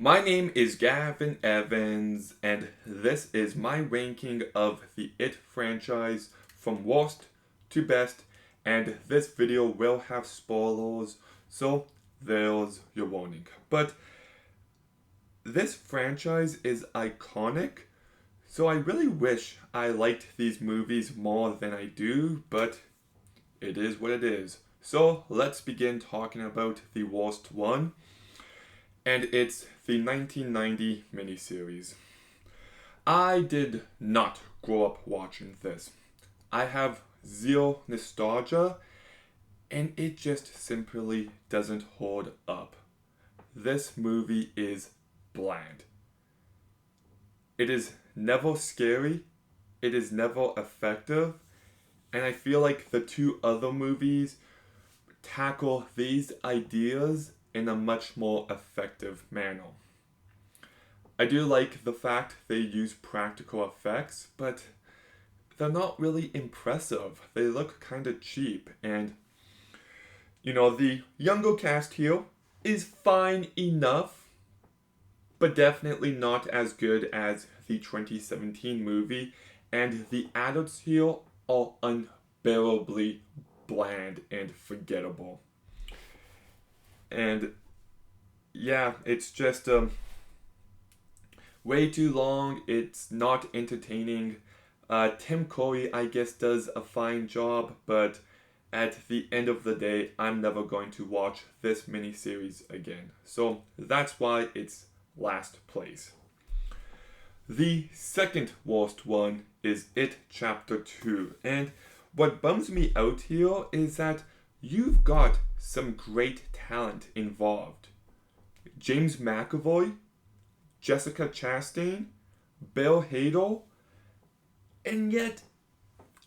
My name is Gavin Evans, and this is my ranking of the It franchise from worst to best. And this video will have spoilers, so there's your warning. But this franchise is iconic, so I really wish I liked these movies more than I do, but it is what it is. So let's begin talking about the worst one, and it's the 1990 miniseries. I did not grow up watching this. I have zero nostalgia, and it just simply doesn't hold up. This movie is bland. It is never scary, it is never effective, and I feel like the two other movies tackle these ideas in a much more effective manner. I do like the fact they use practical effects, but they're not really impressive. They look kind of cheap, and the younger cast here is fine enough, but definitely not as good as the 2017 movie, and the adults here are unbearably bland and forgettable. And yeah, it's just way too long. It's not entertaining. Tim Curry, I guess, does a fine job, but at the end of the day, I'm never going to watch this miniseries again. So that's why it's last place. The second worst one is It Chapter 2. And what bums me out here is that you've got some great talent involved. James McAvoy, Jessica Chastain, Bill Hader, and yet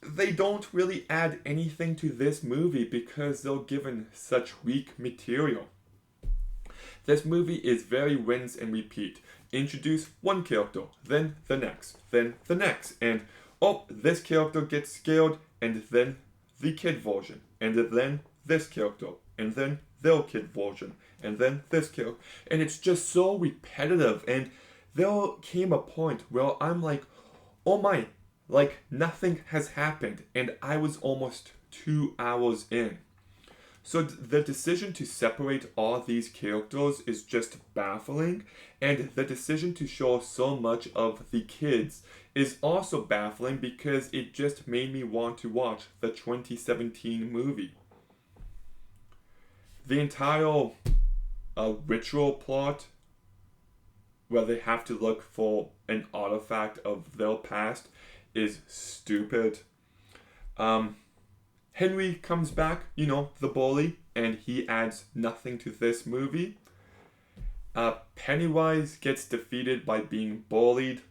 they don't really add anything to this movie because they're given such weak material. This movie is very rinse and repeat. Introduce one character, then the next, and oh, this character gets scared, and then the kid version, and then this character, and then their kid version, and then this character. And it's just so repetitive, and there came a point where I'm like, oh my, like nothing has happened, and I was almost 2 hours in. So the decision to separate all these characters is just baffling, and the decision to show so much of the kids is also baffling because it just made me want to watch the 2017 movie. The entire ritual plot where they have to look for an artifact of their past is stupid. Henry comes back, the bully, and he adds nothing to this movie. Pennywise gets defeated by being bullied.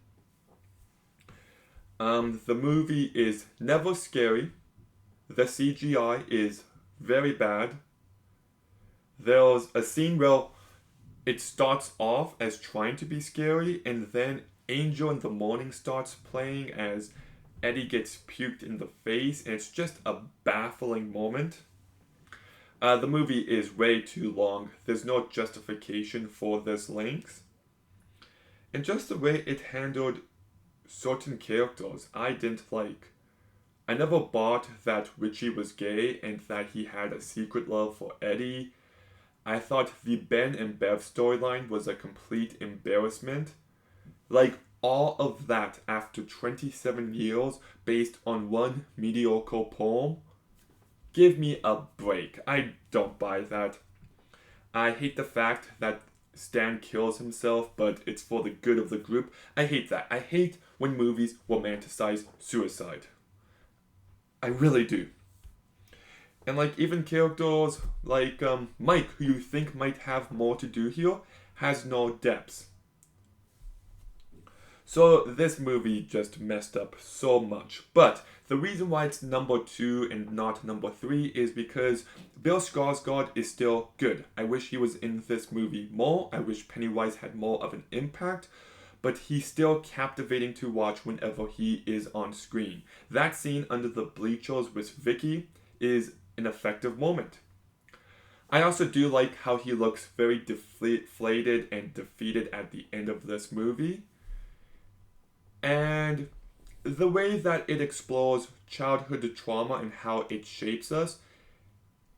The movie is never scary. The CGI is very bad. There's a scene where it starts off as trying to be scary, and then Angel in the Morning starts playing as Eddie gets puked in the face, and it's just a baffling moment. The movie is way too long. There's no justification for this length. And just the way it handled certain characters, I didn't like. I never bought that Richie was gay and that he had a secret love for Eddie. I thought the Ben and Bev storyline was a complete embarrassment. Like, all of that after 27 years based on one mediocre poem? Give me a break. I don't buy that. I hate the fact that Stan kills himself, but it's for the good of the group. I hate that. I hate when movies romanticize suicide. I really do. And like even characters like Mike, who you think might have more to do here, has no depth. So this movie just messed up so much. But the reason why it's number 2 and not number 3 is because Bill Skarsgård is still good. I wish he was in this movie more. I wish Pennywise had more of an impact. But he's still captivating to watch whenever he is on screen. That scene under the bleachers with Vicky is an effective moment. I also do like how he looks very deflated and defeated at the end of this movie. And the way that it explores childhood trauma and how it shapes us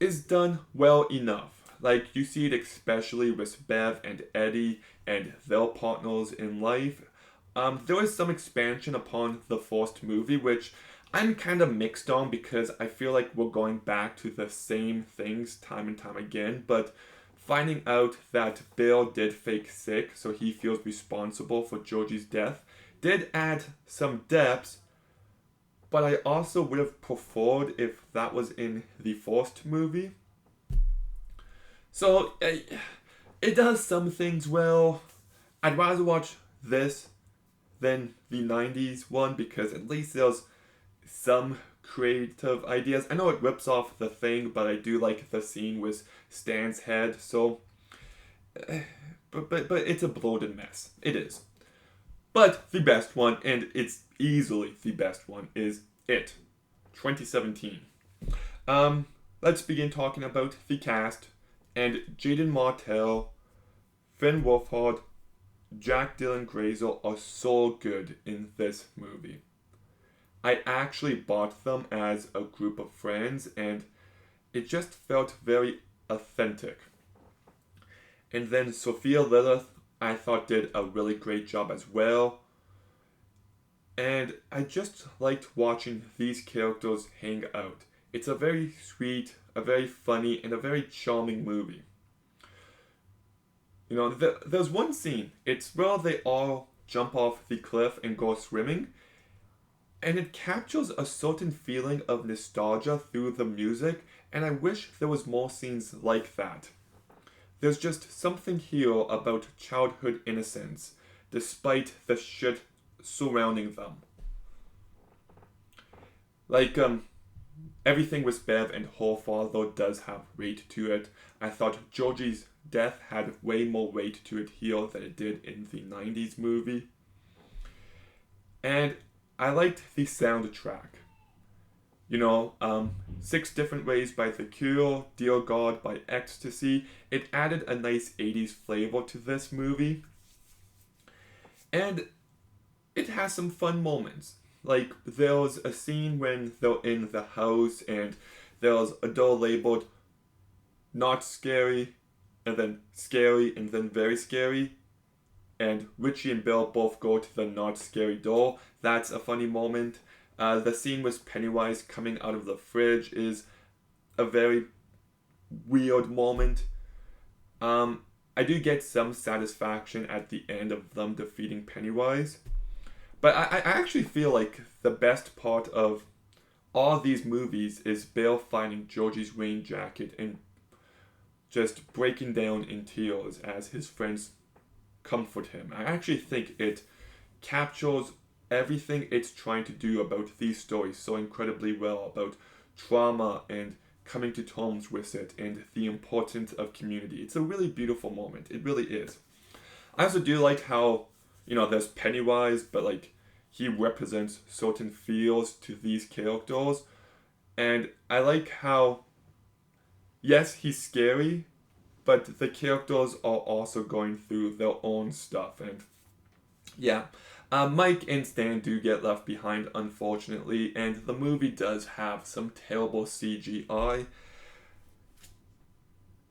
is done well enough. Like, you see it especially with Bev and Eddie and their partners in life. There is some expansion upon the first movie, which I'm kind of mixed on because I feel like we're going back to the same things time and time again. But finding out that Bill did fake sick, so he feels responsible for Georgie's death, did add some depth. But I also would have preferred if that was in the first movie. So it does some things well. I'd rather watch this than the 90s one because at least there's some creative ideas. I know it rips off The Thing, but I do like the scene with Stan's head. So, but it's a bloated mess. It is. But the best one, and it's easily the best one, is It, 2017. Let's begin talking about the cast. And Jaden Martell, Finn Wolfhard, Jack Dylan Grazer are so good in this movie. I actually bought them as a group of friends, and it just felt very authentic. And then Sophia Lilith, I thought did a really great job as well. And I just liked watching these characters hang out. It's a very sweet, a very funny, and a very charming movie. You know, there's one scene. It's where they all jump off the cliff and go swimming. And it captures a certain feeling of nostalgia through the music. And I wish there was more scenes like that. There's just something here about childhood innocence, despite the shit surrounding them. Like, everything with Bev and her father does have weight to it. I thought Georgie's death had way more weight to it here than it did in the 90s movie. And I liked the soundtrack. You know, 6 Different Ways by The Cure, Dear God by Ecstasy. It added a nice 80s flavor to this movie. And it has some fun moments. Like, there's a scene when they're in the house and there's a door labeled not scary, and then very scary. And Richie and Bill both go to the not scary door. That's a funny moment. The scene with Pennywise coming out of the fridge is a very weird moment. I do get some satisfaction at the end of them defeating Pennywise. But I actually feel like the best part of all these movies is Bill finding Georgie's rain jacket and just breaking down in tears as his friends comfort him. I actually think it captures everything it's trying to do about these stories so incredibly well, about trauma and coming to terms with it and the importance of community. It's a really beautiful moment. It really is. I also do like how, you know, there's Pennywise, but like he represents certain feels to these characters. And I like how, yes, he's scary, but the characters are also going through their own stuff. And yeah, Mike and Stan do get left behind, unfortunately, and the movie does have some terrible CGI.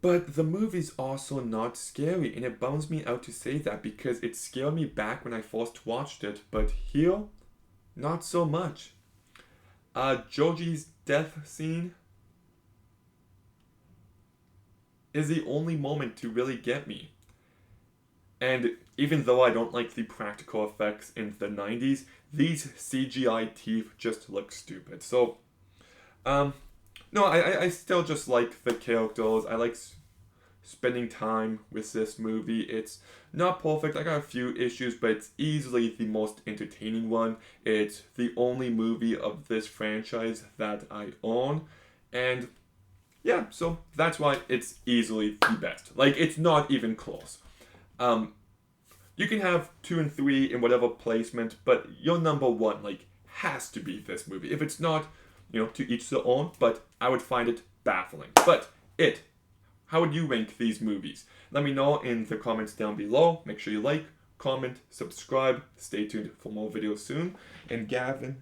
But the movie's also not scary, and it bums me out to say that because it scared me back when I first watched it, but here, not so much. Georgie's death scene is the only moment to really get me. And even though I don't like the practical effects in the 90s, these CGI teeth just look stupid. So, no, I still just like the characters. I like spending time with this movie. It's not perfect. I got a few issues, but it's easily the most entertaining one. It's the only movie of this franchise that I own. And yeah, so that's why it's easily the best. Like, it's not even close. You can have 2 and 3 in whatever placement, but your number 1, like, has to be this movie. If it's not, you know, to each their own, but I would find it baffling. But it, How would you rank these movies? Let me know in the comments down below. Make sure you like, comment, subscribe. Stay tuned for more videos soon. And Gavin,